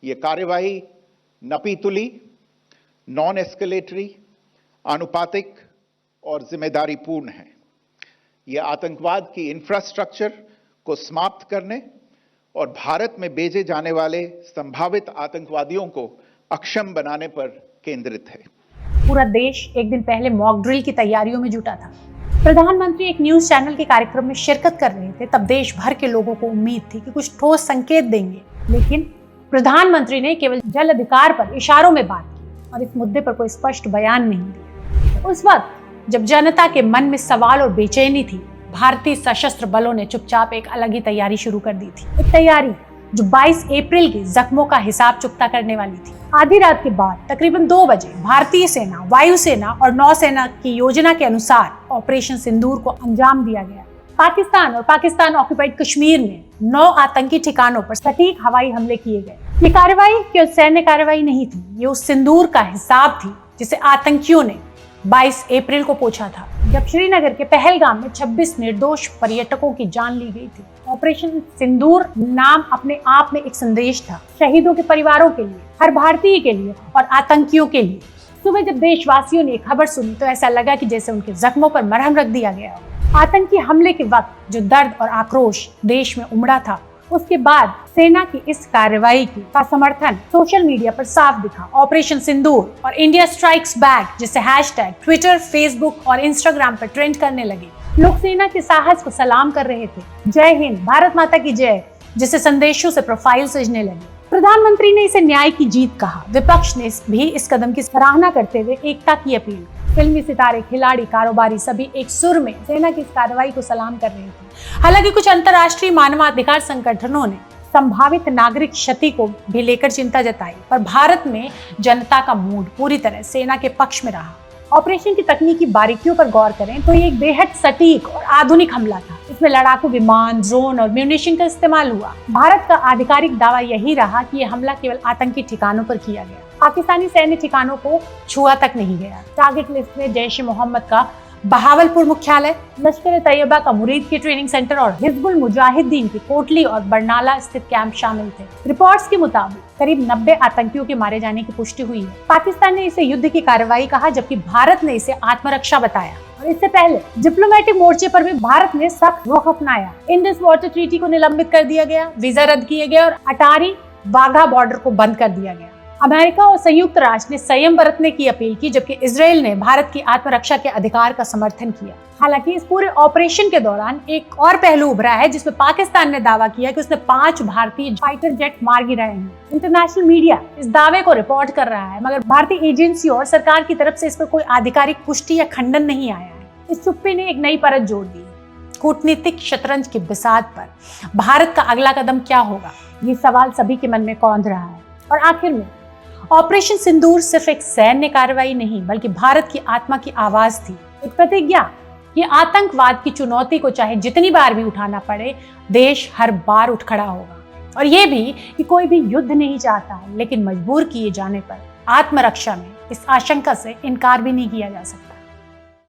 ये कार्यवाही नपीतुली, non escalatory, आनुपातिक और जिम्मेदारीपूर्ण है। यह आतंकवाद की इंफ्रास्ट्रक्चर को समाप्त करने और भारत में भेजे जाने वाले संभावित आतंकवादियों को अक्षम बनाने पर केंद्रित है। पूरा देश एक दिन पहले मॉक ड्रिल की तैयारियों में जुटा था। प्रधानमंत्री एक न्यूज चैनल के कार्यक्रम में शिरकत कर रहे थे। तब देश भर के लोगों को उम्मीद थी कि कुछ ठोस संकेत देंगे, लेकिन प्रधानमंत्री ने केवल जल अधिकार पर इशारों में बात की और इस मुद्दे पर कोई स्पष्ट बयान नहीं दिया। उस वक्त जब जनता के मन में सवाल और बेचैनी थी, भारतीय सशस्त्र बलों ने चुपचाप एक अलग ही तैयारी शुरू कर दी थी। एक तैयारी जो 22 अप्रैल के जख्मों का हिसाब चुकता करने वाली थी। आधी रात के बाद तकरीबन 2 बजे भारतीय सेना, वायुसेना और नौसेना की योजना के अनुसार ऑपरेशन सिंदूर को अंजाम दिया गया। पाकिस्तान और पाकिस्तान ऑक्युपाइड कश्मीर में 9 आतंकी ठिकानों पर सटीक हवाई हमले किए गए। ये कार्रवाई केवल सैन्य कार्रवाई नहीं थी, ये उस सिंदूर का हिसाब थी जिसे आतंकियों ने 22 अप्रैल को पूछा था, जब श्रीनगर के पहलगाम में 26 निर्दोष पर्यटकों की जान ली गई थी। ऑपरेशन सिंदूर नाम अपने आप में एक संदेश था, शहीदों के परिवारों के लिए, हर भारतीय के लिए और आतंकियों के लिए। सुबह जब देशवासियों ने खबर सुनी तो ऐसा लगा कि जैसे उनके जख्मों पर मरहम रख दिया गया। आतंकी हमले के वक्त जो दर्द और आक्रोश देश में उमड़ा था, उसके बाद सेना की इस कार्रवाई का समर्थन सोशल मीडिया पर साफ दिखा। ऑपरेशन सिंदूर और इंडिया स्ट्राइक्स बैक जैसे हैशटैग ट्विटर, फेसबुक और इंस्टाग्राम पर ट्रेंड करने लगे। लोग सेना के साहस को सलाम कर रहे थे। जय हिंद, भारत माता की जय जैसे संदेशों से प्रोफाइल सजने लगे। प्रधानमंत्री ने इसे न्याय की जीत कहा। विपक्ष ने भी इस कदम की सराहना करते हुए एकता की अपील। फिल्मी सितारे, खिलाड़ी, कारोबारी सभी एक सुर में सेना की इस कार्रवाई को सलाम कर रहे थे। हालांकि कुछ अंतर्राष्ट्रीय मानवाधिकार संगठनों ने संभावित नागरिक क्षति को भी लेकर चिंता जताई, पर भारत में जनता का मूड पूरी तरह सेना के पक्ष में रहा। ऑपरेशन की तकनीकी बारीकियों पर गौर करें तो ये एक बेहद सटीक और आधुनिक हमला था। इसमें लड़ाकू विमान, ड्रोन और म्यूनिशन का इस्तेमाल हुआ। भारत का आधिकारिक दावा यही रहा कि यह हमला केवल आतंकी ठिकानों पर किया गया। पाकिस्तानी सैन्य ठिकानों को छुआ तक नहीं गया। टारगेट लिस्ट में जैश ए मोहम्मद का बहावलपुर मुख्यालय, लश्कर-ए-तैयबा का मुरीद की ट्रेनिंग सेंटर और हिजबुल मुजाहिदीन की कोटली और बरनाला स्थित कैंप शामिल थे। रिपोर्ट्स के मुताबिक करीब 90 आतंकियों के मारे जाने की पुष्टि हुई है। पाकिस्तान ने इसे युद्ध की कार्रवाई कहा, जबकि भारत ने इसे आत्मरक्षा बताया। और इससे पहले डिप्लोमेटिक मोर्चे पर भी भारत ने सख्त रुख अपनाया। इंडस वाटर ट्रीटी को निलंबित कर दिया गया, वीजा रद्द किए गए और अटारी वाघा बॉर्डर को बंद कर दिया गया। अमेरिका और संयुक्त राष्ट्र ने संयम बरतने की अपील की, जबकि इजराइल ने भारत की आत्मरक्षा के अधिकार का समर्थन किया। हालांकि इस पूरे ऑपरेशन के दौरान एक और पहलू उभरा है, जिसमें पाकिस्तान ने दावा किया कि उसने 5 भारतीय फाइटर जेट मार गिराए हैं। इंटरनेशनल मीडिया इस दावे को रिपोर्ट कर रहा है, मगर भारतीय एजेंसी और सरकार की तरफ से इस पर कोई आधिकारिक पुष्टि या खंडन नहीं आया है। इस चुप्पी ने एक नई परत जोड़ दी। कूटनीतिक शतरंज की बिसात पर भारत का अगला कदम क्या होगा, ये सवाल सभी के मन में कौंध रहा है। और आखिर में ऑपरेशन सिंदूर सिर्फ एक सैन्य कार्रवाई नहीं, बल्कि भारत की आत्मा की आवाज थी, एक प्रतिज्ञा। ये आतंकवाद की चुनौती को चाहे जितनी बार भी उठाना पड़े, देश हर बार उठ खड़ा होगा। और ये भी कि कोई भी युद्ध नहीं चाहता, लेकिन मजबूर किए जाने पर आत्मरक्षा में इस आशंका से इनकार भी नहीं किया जा सकता।